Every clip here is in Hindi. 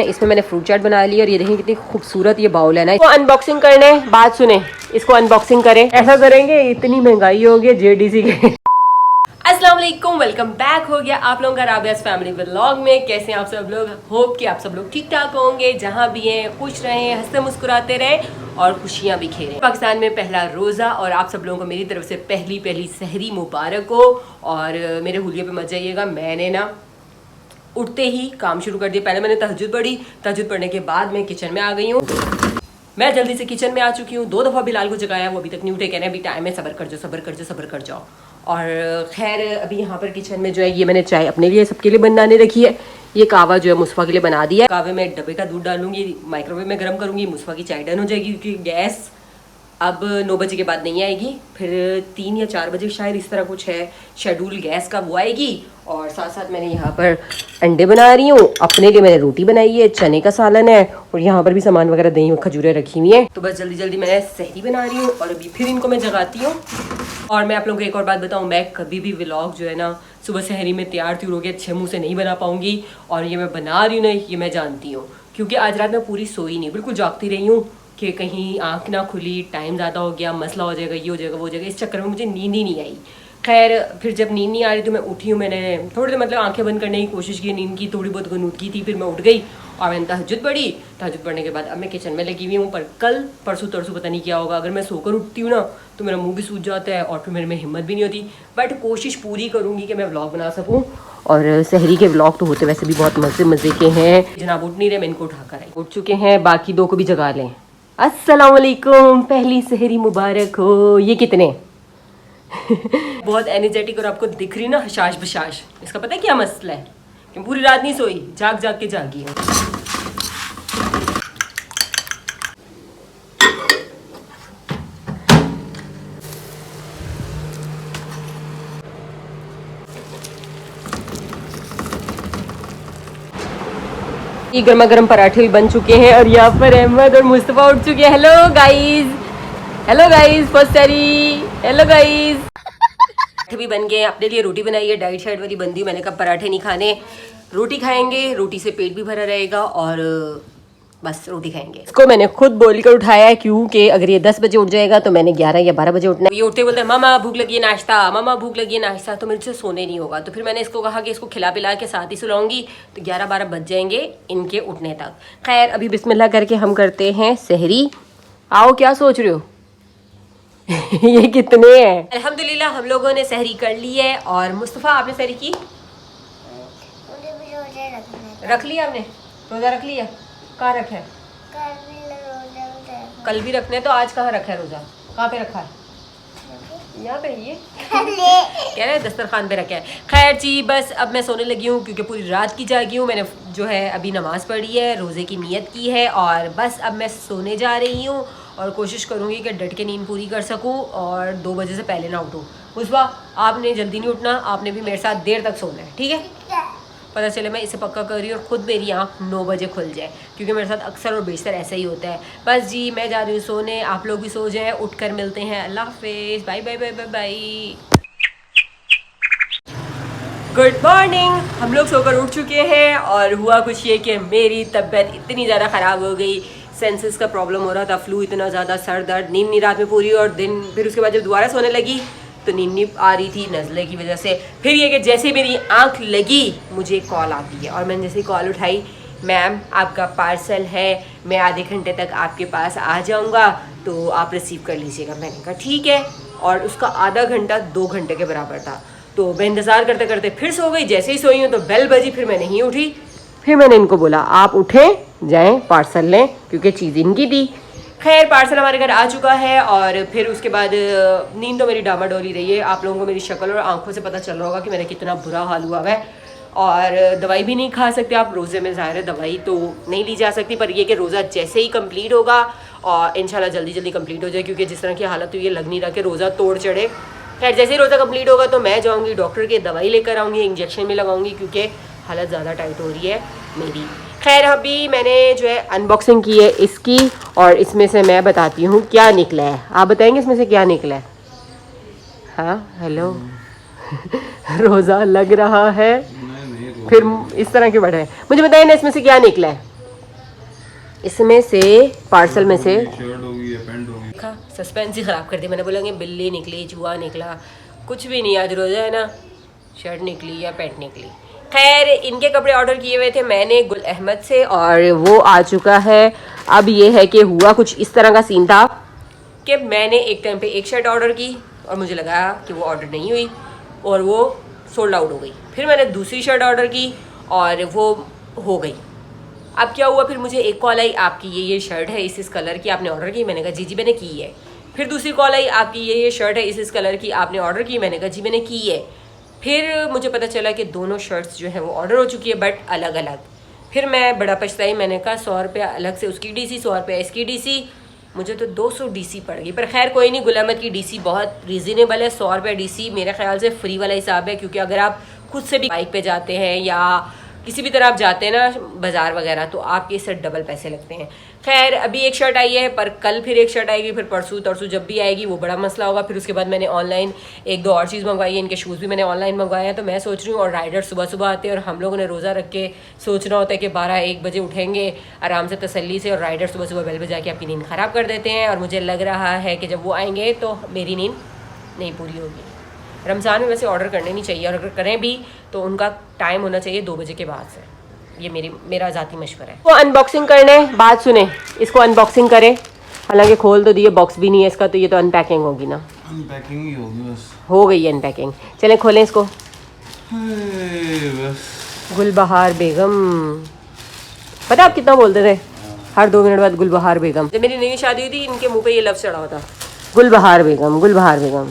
इसमें मैंने फ्रूट चाट बना ली और ये देखें कितनी खूबसूरत ये बाउल है ना। इसको अनबॉक्सिंग करने बात सुने, इसको अनबॉक्सिंग करें, ऐसा करेंगे इतनी महंगाई हो गई जेडीसी के। अस्सलाम वालेकुम, वेलकम बैक हो गया आप लोगों का राबियास फैमिली व्लॉग में। कैसे हैं आप सब लोग? होप कि आप सब लोग ठीक ठाक होंगे, जहां भी हैं खुश रहें, हंसते मुस्कुराते रहें और खुशियां भी खेलें। पाकिस्तान में पहला रोज़ा और आप सब लोगों को मेरी तरफ से पहली सहरी मुबारक हो। और मेरे हुलिये पे मत जाइएगा, मैंने ना उठते ही काम शुरू कर दिया। पहले मैंने तहज्जुद पढ़ी, तहज्जुद पढ़ने के बाद मैं किचन में आ गई हूँ। मैं जल्दी से किचन में आ चुकी हूँ। 2 दफ़ा बिलाल को जगाया, वो अभी तक नहीं उठे, कह रहे हैं अभी टाइम है, सब्र कर जाओ सब्र कर जाओ सब्र कर जाओ। और खैर अभी यहाँ पर किचन में जो है ये मैंने चाय अपने लिए सबके लिए बनाने रखी है। ये कावा जो है मुस्फा के लिए बना दिया है। कावे में डब्बे का दूध डालूंगी, माइक्रोवेव में गर्म करूंगी, मुस्फा की चाय डन हो जाएगी। क्योंकि गैस अब 9 बजे के बाद नहीं आएगी, फिर 3 या 4 बजे शायद इस तरह कुछ है शेड्यूल गैस का, वो आएगी। और साथ साथ मैंने यहाँ पर अंडे बना रही हूँ, अपने लिए मैंने रोटी बनाई है, चने का सालन है और यहाँ पर भी सामान वगैरह दही खजूरें रखी हुई हैं। तो बस जल्दी जल्दी मैं सहरी बना रही हूँ और अभी फिर इनको मैं जगाती हूँ। और मैं आप लोगों को एक और बात बताऊँ, मैं कभी भी व्लॉग जो है ना सुबह सहरी में तैयार त्यूर हो के अच्छे मुँह से नहीं बना पाऊँगी। और ये मैं बना रही हूँ ना, ये मैं जानती हूँ, क्योंकि आज रात मैं पूरी सोई नहीं, बिल्कुल जागती रही हूँ कि कहीं आँख ना खुली, टाइम ज़्यादा हो गया, मसला हो जाएगा, ये हो जाएगा, वो हो जाएगा। इस चक्कर में मुझे नींद ही नहीं आई। खैर फिर जब नींद नहीं आ रही तो मैं उठी हूँ, मैंने थोड़ी देर मतलब आंखें बंद करने की कोशिश की, नींद की थोड़ी बहुत गनूदगी थी, फिर मैं उठ गई और मैंने तहज्जुद पढ़ी। तहज्जुद पढ़ने के बाद अब मैं किचन में लगी हुई हूँ। पर कल परसों तरसों पता नहीं क्या होगा, अगर मैं सोकर उठती हूँ ना तो मेरा मुँह भी सूज जाता है और फिर मेरे में हिम्मत भी नहीं होती। बट कोशिश पूरी करूँगी कि मैं व्लॉग बना सकूँ। और सहरी के व्लॉग तो होते वैसे भी बहुत मज़े के हैं। जनाब उठ नहीं रहे, मैं इनको उठाकर आई, उठ चुके हैं, बाकी 2 को भी जगा लें। अस्सलाम वालेकुम, पहली सहरी मुबारक हो। ये कितने बहुत एनर्जेटिक और आपको दिख रही ना हशाश बशाश। इसका पता है क्या मसला है कि पूरी रात नहीं सोई, जाग जाग के जागी हूँ। ये गर्मा गर्म पराठे भी बन चुके हैं और यहाँ पर अहमद और मुस्तफा उठ चुके हैं। Hello guys, hello guys, first सहरी, हेलो गाइस। पराठे भी बन गए, अपने लिए रोटी बनाई है, डाइट शाइट वाली बंदी। मैंने कहा पराठे नहीं खाने, रोटी खाएंगे, रोटी से पेट भी भरा रहेगा और बस रोटी खाएंगे। इसको मैंने खुद बोल कर उठाया है, क्योंकि अगर ये 10 बजे उठ जाएगा तो मैंने 11 या 12 बजे उठना है। ये उठते बोलते हैं मामा भूख लगी है नाश्ता, मामा भूख लगी है नाश्ता, तो मेरे से सोने नहीं होगा। तो फिर मैंने इसको कहा कि इसको खिला पिला के साथ ही सुलाऊंगी, तो 11-12 बज जाएंगे इनके उठने तक। खैर अभी बिस्मिल्लाह करके हम करते हैं सहरी। आओ, क्या सोच रहे हो ये कितने हैं? अल्हम्दुलिल्लाह हम लोगों ने सहरी कर ली है। और मुस्तफ़ा आपने सहरी की? रख लिया आपने? रोज़ा रख लिया? कहाँ रखा है? कल भी रखने, तो आज कहाँ रखा है रोज़ा? कहाँ पे रखा है? यहाँ पे। ये कह रहे हैं दस्तरखान पे रखा है। खैर जी बस अब मैं सोने लगी हूँ, क्योंकि पूरी रात की जागी हूँ। मैंने जो है अभी नमाज़ पढ़ी है, रोज़े की नियत की है और बस अब मैं सोने जा रही हूँ। और कोशिश करूँगी कि डट के नींद पूरी कर सकूँ और 2 बजे से पहले ना उठूँ। मुस्बा आपने जल्दी नहीं उठना, आपने भी मेरे साथ देर तक सोना है, ठीक है? पता चले मैं इसे पक्का कर रही हूँ और ख़ुद मेरी आँख 9 बजे खुल जाए, क्योंकि मेरे साथ अक्सर और बेशतर ऐसा ही होता है। बस जी मैं जा रही हूँ सोने, आप लोग भी सो जाएं, उठकर मिलते हैं। अल्लाह हाफिज़, bye bye bye bye bye. Good morning, हम लोग सोकर उठ चुके हैं और हुआ कुछ ये कि मेरी तबीयत इतनी ज़्यादा ख़राब हो गई, सेंसेस का प्रॉब्लम हो रहा था, फ्लू इतना ज़्यादा, सर दर्द, नींद नहीं रात में पूरी। और दिन फिर उसके बाद जब दोबारा सोने लगी तो नींद नहीं आ रही थी नज़ले की वजह से। फिर ये कि जैसे मेरी आंख लगी मुझे कॉल आती है और मैंने जैसे कॉल उठाई, मैम आपका पार्सल है, मैं आधे घंटे तक आपके पास आ जाऊंगा, तो आप रिसीव कर लीजिएगा। मैंने कहा ठीक है। और उसका आधा घंटा 2 घंटे के बराबर था। तो मैं इंतज़ार करते करते फिर सो गई। जैसे ही सोई हूँ तो बेल बजी, फिर मैं नहीं उठी। फिर मैंने इनको बोला आप उठें जाएँ पार्सल लें, क्योंकि चीज़ इनकी थी। खैर पार्सल हमारे घर आ चुका है और फिर उसके बाद नींद तो मेरी डामाडोली रही है। आप लोगों को मेरी शक्ल और आंखों से पता चल रहा होगा कि मेरा कितना बुरा हाल हुआ है। और दवाई भी नहीं खा सकते आप रोज़े में, ज़ाहिर है दवाई तो नहीं ली जा सकती। पर ये कि रोज़ा जैसे ही कंप्लीट होगा और इंशाल्लाह जल्दी जल्दी कंप्लीट हो जाए, क्योंकि जिस तरह की हालत हुई है लग नहीं रहा कि रोज़ा तोड़ चढ़े। खैर जैसे ही रोज़ा कंप्लीट होगा तो मैं जाऊँगी डॉक्टर के, दवाई लेकर आऊँगी, इंजेक्शन भी लगाऊँगी, क्योंकि हालत ज़्यादा टाइट हो रही है मेरी। खैर अभी मैंने जो है अनबॉक्सिंग की है इसकी और इसमें से मैं बताती हूँ क्या निकला है। आप बताएंगे इसमें से क्या निकला है? हाँ हेलो रोज़ा लग रहा है, फिर इस तरह क्यों बैठे हैं? मुझे बताइए ना इसमें से क्या निकला है? इसमें से पार्सल में से शर्ट होगी या पैंट होगी। देखा, सस्पेंस ही ख़राब कर दी मैंने। बोला कि बिल्ली निकली, चूहा निकला, कुछ भी नहीं। आज रोज़ा है ना, शर्ट निकली या पैंट निकली। खैर, इनके कपड़े ऑर्डर किए हुए थे मैंने गुल अहमद से और वो आ चुका है। अब ये है कि हुआ कुछ इस तरह का सीन था कि मैंने एक टाइम पे एक शर्ट ऑर्डर की और मुझे लगा कि वो ऑर्डर नहीं हुई और वो सोल्ड आउट हो गई। फिर मैंने दूसरी शर्ट ऑर्डर की और वो हो गई। अब क्या हुआ, फिर मुझे एक कॉल आई, आपकी ये शर्ट है इस कलर की, आपने ऑर्डर की। मैंने कहा जी जी मैंने की है। फिर दूसरी कॉल आई, आपकी ये शर्ट है इस कलर की, आपने ऑर्डर की। मैंने कहा जी मैंने की है। फिर मुझे पता चला कि दोनों शर्ट्स जो है वो ऑर्डर हो चुकी है बट अलग अलग। फिर मैं बड़ा पछताई, मैंने कहा 100 रुपया अलग से उसकी डीसी, 100 रुपया इसकी डीसी, मुझे तो 200 डीसी पड़ गई। पर खैर कोई नहीं, गुल अहमद की डीसी बहुत रीज़नेबल है। 100 रुपया डीसी मेरे ख्याल से फ्री वाला हिसाब है, क्योंकि अगर आप खुद से भी बाइक पे जाते हैं या किसी भी तरह आप जाते हैं ना बाज़ार वगैरह, तो आपके इससे डबल पैसे लगते हैं। खैर, अभी एक शर्ट आई है, पर कल फिर एक शर्ट आएगी, फिर परसों तरसों जब भी आएगी वो बड़ा मसला होगा। फिर उसके बाद मैंने ऑनलाइन एक दो और चीज़ मंगवाई है, इनके शूज़ भी मैंने ऑनलाइन मंगवाए हैं। तो मैं सोच रही हूँ, और राइडर सुबह सुबह आते हैं और हम लोगों ने रोज़ा रख के सोचना होता है कि 12-1 बजे उठेंगे आराम से तसल्ली से, और राइडर सुबह सुबह बेल बजा के आपकी नींद ख़राब कर देते हैं। और मुझे लग रहा है कि जब वो आएंगे तो मेरी नींद नहीं पूरी होगी। रमज़ान में वैसे ऑर्डर करने नहीं चाहिए, और अगर करें भी तो उनका टाइम होना चाहिए 2 बजे के बाद से। ये मेरा ज़ाती मशवरा है। वो अनबॉक्सिंग करने, बात सुने, इसको अनबॉक्सिंग करें। हालांकि खोल तो दिए, बॉक्स भी नहीं है इसका, तो ये तो अनपैकिंग होगी ना। अनपैकिंग ही होगी बस। हो गई है अनपैकिंग। चलें खोलें इसको। बस गुलबहार बेगम, पता आप कितना बोलते थे हर 2 मिनट बाद गुलबहार बेगम। जब मेरी नई शादी हुई थी इनके मुंह पे ये लफ्ज़ चढ़ा होता, गुलबहार बेगम, गुलबहार बेगम।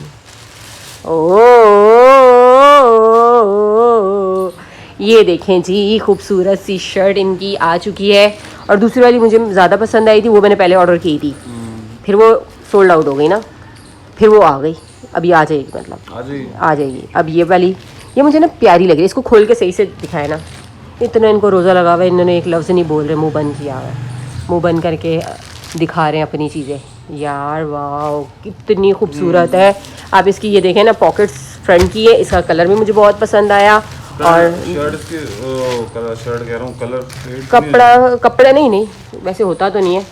ये देखें जी, खूबसूरत सी शर्ट इनकी आ चुकी है। और दूसरी वाली मुझे ज़्यादा पसंद आई थी, वो मैंने पहले ऑर्डर की थी, फिर वो सोल्ड आउट हो गई ना, फिर वो आ गई। अभी आ जाएगी, मतलब आ जाएगी। अब ये वाली, ये मुझे ना प्यारी लग रही है। इसको खोल के सही से दिखाए ना। इतना इनको रोज़ा लगा हुआ है, इन्होंने एक लफ्ज़ नहीं बोल रहे, मुँह बंद किया हुआ है, मुँह बंद करके दिखा रहे हैं अपनी चीज़ें। यार वाह, कितनी खूबसूरत है। आप इसकी ये देखें ना, पॉकेट्स फ्रंट की है, इसका कलर भी मुझे बहुत पसंद आया। और शर्ट कह रहा हूँ, कलर कपड़ा नहीं वैसे होता तो नहीं है।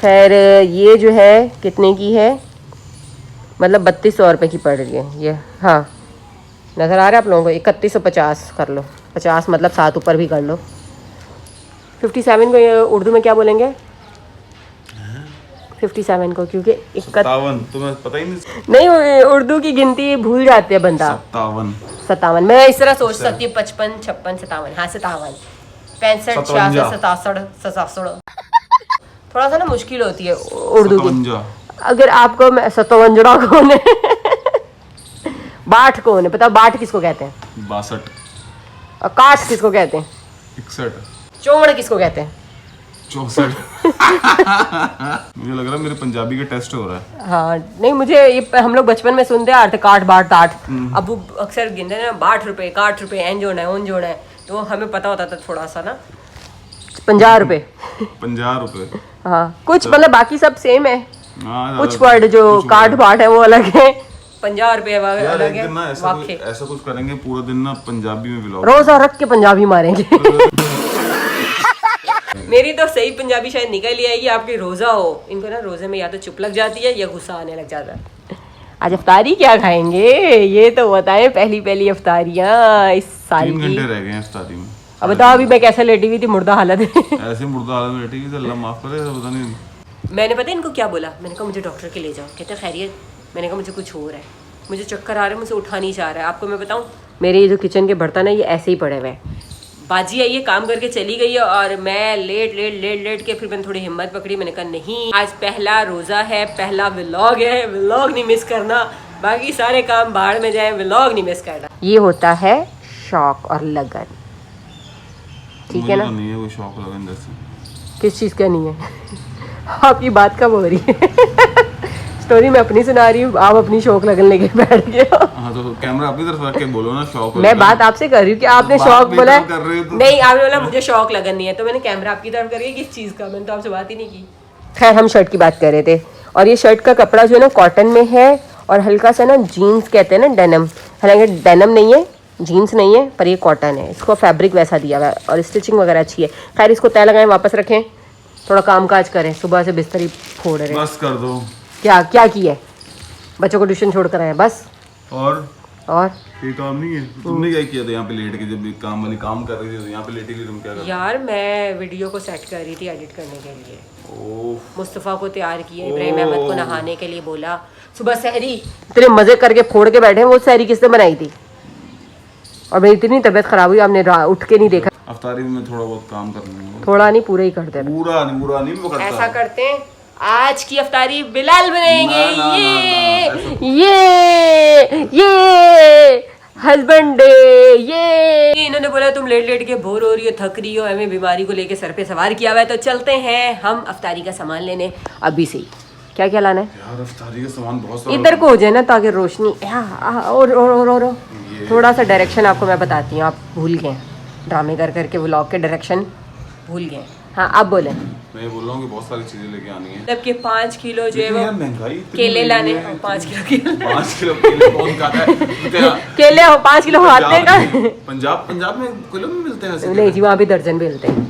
खैर, ये जो है कितने की है, मतलब 3200 रुपये की पड़ रही है ये। हाँ, नज़र आ रहा है आप लोगों को? 3150 कर लो, 50 मतलब 7 ऊपर भी कर लो। 57 को उर्दू में क्या बोलेंगे? 57 को, क्योंकि 57 तुम्हें पता ही नहीं, उर्दू की गिनती भूल जाते हैं बंदा। 57 मैं इस तरह सोच सकती हूँ, 55, 56, 57। हाँ 57, 65, 66, 67। थोड़ा सा ना मुश्किल होती है उर्दू की। अगर आपको 57 कौन है? 62 कौन है? पता, 62 किसको कहते हैं? 62। और 61 किसको कहते हैं? 61। 54 किसको कहते हैं? 64। मुझे लग रहा है मेरे पंजाबी का टेस्ट हो रहा है। हाँ नहीं, मुझे ये हम लोग बचपन में सुनते हैं 8 काट 62 8। अब वो अक्सर गिनते हैं ना 62 रुपये, 61 रुपये, एन जोड़ना है, ओन जोड़ना है, तो हमें पता होता था थोड़ा सा ना। 50 रुपये। 50 रुपये। हाँ, कुछ मतलब बाकी सब सेम है। कुछ वर्ड जो काट बाट है वो अलग है, 50 रुपये अलग है। ऐसा कुछ करेंगे पूरा दिन ना पंजाबी में व्लॉग, रोजा रख के पंजाबी मारेंगे। मेरी तो सही पंजाबी शायद निकल ही आएगी, आपकी रोजा हो। इनको ना रोजे में या तो चुप लग जाती है या गुस्सा आने लग जाता है। आज अफ्तारी क्या खाएंगे ये तो बताएं, पहली अफ्तारियां इस साल की। 3 घंटे रह गए हैं अफ्तारी में। अब बताओ, अभी मैं कैसे लेटी हुई थी, मुर्दा हालत है। ऐसे मुर्दा हालत में लेटी हुई थी, अल्लाह माफ करे। पता नहीं, मैंने पता इनको क्या बोला, मैंने कहा मुझे डॉक्टर के ले जाओ। कहते खैरियत? मैंने कहा मुझे कुछ हो रहा है, मुझे चक्कर आ रहा है, मुझे उठा नहीं चाह रहा है। आपको मैं बताऊं, मेरे ये जो किचन के बर्तन है ये ऐसे ही पड़े हुए हैं। बाजी आई है, काम करके चली गई है, और मैं लेट के फिर मैंने थोड़ी हिम्मत पकड़ी। मैंने कहा नहीं, आज पहला रोज़ा है, पहला व्लॉग है, व्लॉग नहीं मिस करना। बाकी सारे काम बाहर में जाए, व्लॉग नहीं मिस करना। ये होता है शौक और लगन, ठीक है ना? तो नहीं है कोई शौक लगन जैसे। किस चीज़ का नहीं है? आपकी बात कब हो रही है? स्टोरी मैं अपनी सुना रही हूँ, आप अपनी शौक लगन लेके बैठ गए हो। हाँ तो कैमरा अपनी तरफ रख के बोलो ना शौक। मैं बात आपसे कर रही हूँ कि आपने शौक बोला है। तो। नहीं, आपने बोला मुझे शौक लगन नहीं है, तो मैंने कैमरा आपकी तरफ करी, किस चीज़ का? मैंने तो आपसे बात ही नहीं की। खैर, हम शर्ट की बात कर रहे थे, और ये शर्ट का कपड़ा जो है ना कॉटन में है, और हल्का सा ना जीन्स कहते हैं ना, डेनम। हालांकि डेनम नहीं है, जीन्स नहीं है, पर ये कॉटन है। इसको फैब्रिक वैसा दिया हुआ है और स्टिचिंग वगैरह अच्छी है। खैर, इसको तय लगाएं, वापस रखें, थोड़ा काम काज करें, सुबह से बिस्तर ही फोड़ रहे हैं। बस कर दो। क्या क्या किया है? बच्चों को ट्यूशन छोड़ कर आए हैं बस। और ये काम नहीं है? तुमने क्या किया था यहाँ पे लेट के? जब काम वाली काम कर रही थी तो यहाँ पे लेटी थी तुम, क्या कर रही? यार मैं वीडियो को सेट कर रही थी एडिट करने के लिए। ओह मुस्तफ़ा को तैयार किया, इब्राहिम अहमद को नहाने के लिए बोला। सुबह सहरी इतने मजे करके फोड़ के बैठे हैं। वो सहरी किसने बनाई थी? और मेरी इतनी तबीयत खराब हुई, आपने उठ के नहीं देखा। अफ्तारी में थोड़ा बहुत काम कर लूंगा। थोड़ा नहीं, पूरा ही करते हैं। पूरा नहीं वो करता। ऐसा करते हैं, आज की अफ्तारी बिलाल बनाएंगे। ये हस्बैंड डे। ये इन्होंने बोला तुम लेट लेट के बोर हो रही हो, थक रही हो, हमें बीमारी को लेके सर पे सवार किया हुआ है, तो चलते हैं हम अफ्तारी का सामान लेने अभी से ही। क्या क्या लाना है यार? अफ्तारी का सामान बहुत सारा। इधर को हो जाए ना ताकि रोशनी और थोड़ा सा डायरेक्शन आपको मैं बताती हूँ। आप भूल गए ड्रामे कर करके व्लॉग के डायरेक्शन भूल गए। हाँ आप बोले। मैं बोल रहा हूँ कि बहुत सारी चीजें लेके आनी है। मतलब कि 5 किलो जो है वो महंगाई केले लाने। 5 किलो 5 किलो केले कौन खाता है? केले 5 किलो खाते का। पंजाब में किलो में मिलते हैं? नहीं जी, वहाँ भी दर्जन मिलते हैं,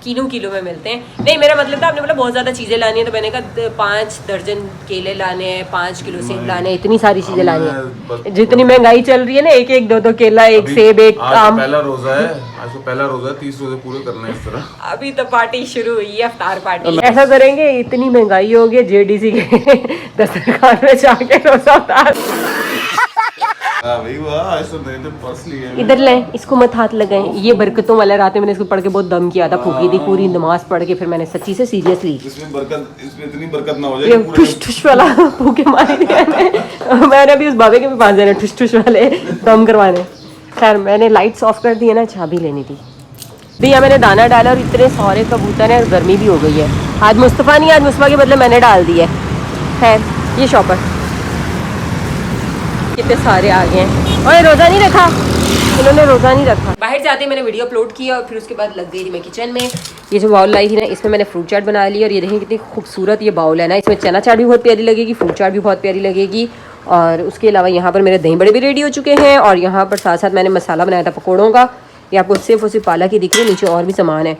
किलो में मिलते हैं। नहीं मेरा मतलब था, आपने बोला बहुत ज्यादा चीजें लानी है, तो मैंने कहा 5 दर्जन केले लाने हैं, 5 किलो सेब लाने हैं, इतनी सारी चीजें लानी है। जितनी महंगाई चल रही है ना, एक एक दो केला, एक सेब, एक आम। पहला रोजा है, आज तो पहला रोजा है, 30 रोजे पूरे करने हैं इस तरह। अभी तो पार्टी शुरू हुई है, अफ्तार पार्टी। ऐसा करेंगे, इतनी महंगाई होगी जेडीसी के दस्तरखान में जाके रोजा अफ्तार। इधर ले, इसको मत हाथ लगाएं, ये बरकतों वाला। रात में मैंने इसको पढ़ के बहुत दम किया था, फूकी थी पूरी नमाज पढ़ के, फिर मैंने सच्ची से सीरियसली इसमें इतनी बरकत ना हो जाए। ठुश ठुश वाला फूके मारे मैंने अभी उस बाबे के भी पास जाना, ठुश ठुश वाले दम करवाने। खैर मैंने लाइट्स ऑफ कर दी है ना, चाबी लेनी थी भैया। मैंने दाना डाला और इतने सारे कबूतर हैं और गर्मी भी हो गई है। आज मुस्तफ़ा नहीं, आज मुस्तफ़ा के बदले मैंने डाल दी है। खैर ये शॉपर कितने सारे आ गए हैं। और रोज़ा नहीं रखा इन्होंने, रोज़ा नहीं रखा। बाहर से आते मैंने वीडियो अपलोड किया और फिर उसके बाद लग गई थी मैं किचन में। ये जो बाउल लाई थी ना, इसमें मैंने फ्रूट चाट बना ली। और ये देखें कितनी खूबसूरत ये बाउल है ना, इसमें चना चाट भी बहुत प्यारी लगेगी, फ्रूट चाट भी बहुत प्यारी लगेगी। और उसके अलावा यहाँ पर मेरे दही बड़े भी रेडी हो चुके हैं। और यहाँ पर साथ साथ मैंने मसाला बनाया था पकौड़ों का। ये आपको सिर्फ और सिर्फ पालक ही दिख रही है, नीचे और भी सामान है।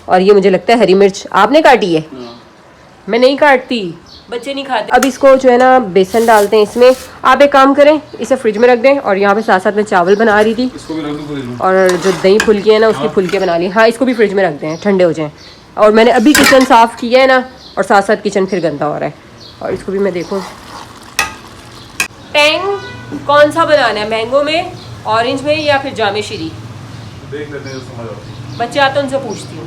और ये मुझे लगता है हरी मिर्च आपने काटी है, मैं नहीं काटती, बच्चे नहीं खाते। अब इसको जो है ना बेसन डालते हैं इसमें। आप एक काम करें, इसे फ्रिज में रख दें। और यहाँ पे साथ साथ मैं चावल बना रही थी, इसको भी रख दूं फ्रिज में। और जो दही फुल्की है ना उसकी फुल्के बना ली। हाँ इसको भी फ्रिज में रख दें, ठंडे हो जाएं। और मैंने अभी किचन साफ़ किया है ना, और साथ साथ किचन फिर गंदा हो रहा है। और इसको भी मैं देखूँ, टैंग कौन सा बनाना है, मैंगो में, ऑरेंज में, या फिर जामे शीरी? देख लेते हैं, समझ आती है। बच्चे आते हैं उनसे पूछती हूँ।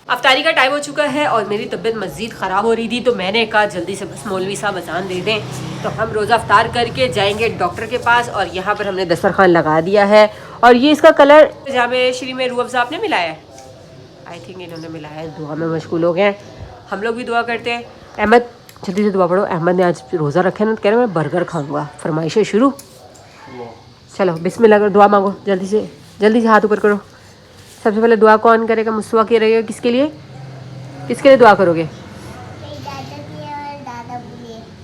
अफ्तारी का टाइम हो चुका है और मेरी तबीयत मज़ीद ख़राब हो रही थी, तो मैंने कहा जल्दी से बस मौलवी साहब अजान दे दें तो हम रोज़ा अफ्तार करके जाएंगे डॉक्टर के पास। और यहाँ पर हमने दस्तरखान लगा दिया है। और ये इसका कलर जामे श्री में रूह अफ़ज़ा आपने मिलाया है, आई थिंक इन्होंने मिलाया है। दुआ में मशगूल हो गए हैं, हम लोग भी दुआ करते हैं। अहमद जल्दी से दुआ पढ़ो। अहमद ने आज रोज़ा रखे ना, तो कह रहे मैं बर्गर खाऊँगा, फरमाइशें शुरू। चलो बिस्मिल्लाह करो, दुआ मांगो, जल्दी से हाथ ऊपर करो। सबसे पहले दुआ कौन करेगा? मुस्तफ़ा के रहेगा। किसके लिए दुआ करोगे?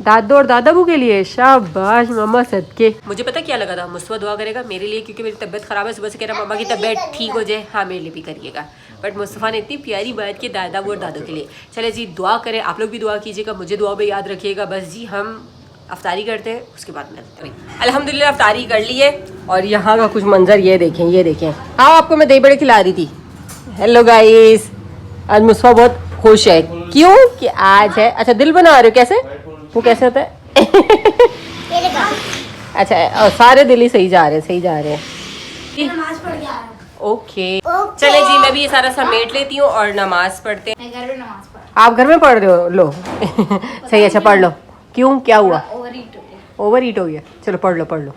दादू और दादाबू के लिए। शाबाश मम्मा सदके। मुझे पता क्या लगा था, मुस्तफ़ा दुआ करेगा मेरे लिए, क्योंकि मेरी तबीयत ख़राब है। सुबह से कह रहा मम्मा की तबीयत ठीक हो जाए। हाँ मेरे लिए भी करिएगा। बट मुस्तफ़ा ने इतनी प्यारी बात की दादाबू और दादू के लिए। चले जी दुआ करें, आप लोग भी दुआ कीजिएगा, मुझे दुआ में याद रखिएगा। बस जी हम अफ्तारी करते हैं, उसके बाद मिलते हैं। अल्हम्दुलिल्लाह अफ्तारी कर ली है। और यहाँ का कुछ मंजर ये देखें। हाँ आपको मैं दही बड़े खिला रही थी। हेलो गाइस, आज मुस्तफ़ा बहुत खुश है। क्यों कि आज है। अच्छा दिल बना रहे हो? कैसे वो कैसे होता है? अच्छा सारे दिल ही सही जा रहे हैं। ओके चले जी, मैं भी ये सारा समेट लेती हूँ और नमाज पढ़ते हैं। आप घर में पढ़ रहे हो? लो सही, अच्छा पढ़ लो। क्यों, क्या हुआ? ओवर ईट हो गया। चलो पढ़ लो।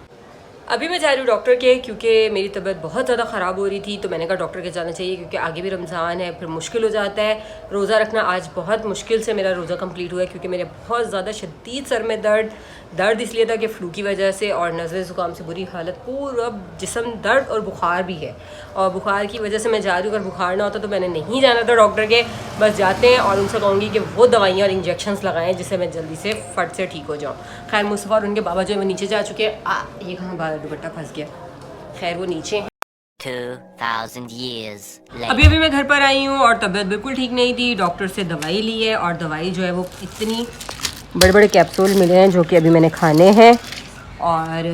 अभी मैं जा रही हूँ डॉक्टर के, क्योंकि मेरी तबीयत बहुत ज़्यादा ख़राब हो रही थी। तो मैंने कहा डॉक्टर के जाना चाहिए, क्योंकि आगे भी रमज़ान है, फिर मुश्किल हो जाता है रोज़ा रखना। आज बहुत मुश्किल से मेरा रोज़ा कंप्लीट हुआ है, क्योंकि मेरे बहुत ज़्यादा शदीद सर में दर्द इसलिए था कि फ्लू की वजह से, और नज़ले ज़ुकाम से बुरी हालत, पूरा जिस्म दर्द, और बुखार भी है। और बुखार की वजह से मैं जा रही हूँ। अगर बुखार ना होता तो मैंने नहीं जाना था डॉक्टर के। बस जाते हैं और उनसे कहूँगी कि वो दवाइयाँ और इंजेक्शंस लगाएं जिससे मैं जल्दी से फट से ठीक हो जाऊँ। खैर मुस्तफ़ा और उनके बाबा जो है वो नीचे जा चुके हैं। ये कहाँ बाहर दुपट्टा फंस गया। खैर वो नीचे हैं। 2,000 years later. अभी मैं घर पर आई हूँ और तबीयत बिल्कुल ठीक नहीं थी। डॉक्टर से दवाई ली है और दवाई जो है वो इतनी बड़े बड़े कैप्सूल मिले हैं जो कि अभी मैंने खाने हैं और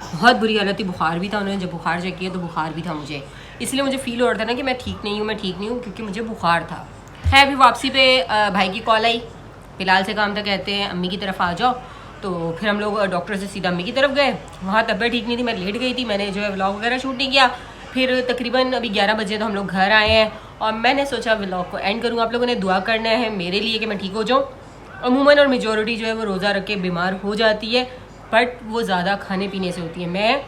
बहुत बुरी हालत थी। बुखार भी था, उन्होंने जब बुखार चेक किया तो बुखार भी था मुझे, इसलिए मुझे फील हो रहा था ना कि मैं ठीक नहीं हूँ क्योंकि मुझे बुखार था। है अभी वापसी पे भाई की कॉल आई, फिलहाल से काम था, कहते हैं अम्मी की तरफ आ जाओ। तो फिर हम लोग डॉक्टर से सीधा अम्मी की तरफ गए। वहाँ तबीयत ठीक नहीं थी, मैं लेट गई थी, मैंने जो है व्लॉग वगैरह शूट नहीं किया। फिर तकरीबन अभी 11 बजे तो हम लोग घर आए हैं और मैंने सोचा व्लॉग को एंड करूँगा। आप लोगों ने दुआ करना है मेरे लिए कि मैं ठीक हो जाऊँ। अमूमन और मेजॉरिटी जो है वो रोज़ा रख के बीमार हो जाती है, बट वो ज़्यादा खाने पीने से होती है। मैं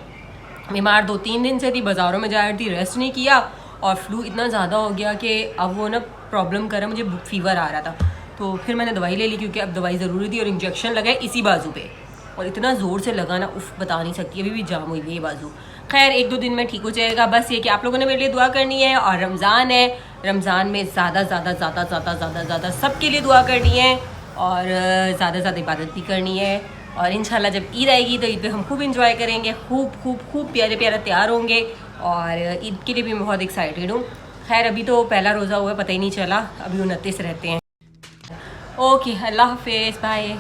बीमार 2-3 दिन से थी, बाज़ारों में जा रही थी, रेस्ट नहीं किया और फ्लू इतना ज़्यादा हो गया कि अब वो ना प्रॉब्लम कर रहा, मुझे फीवर आ रहा था। तो फिर मैंने दवाई ले ली क्योंकि अब दवाई ज़रूरी थी और इंजेक्शन लगा है इसी बाजू पे और इतना ज़ोर से लगा ना, उफ बता नहीं सकती, अभी भी जाम हुई है ये बाजू। खैर 1-2 दिन में ठीक हो जाएगा। बस ये कि आप लोगों ने मेरे लिए दुआ करनी है और रमज़ान है, रमज़ान में ज़्यादा सबके लिए दुआ करनी है और ज़्यादा इबादत भी करनी है। और इंशाल्लाह जब ईद आएगी तो ईद पे हम खूब इंजॉय करेंगे, खूब प्यारे तैयार होंगे और ईद के लिए भी मैं बहुत एक्साइटेड हूँ। खैर अभी तो पहला रोज़ा हुआ है, पता ही नहीं चला, अभी 29 रहते हैं। ओके, अल्लाह हाफिज़, बाय।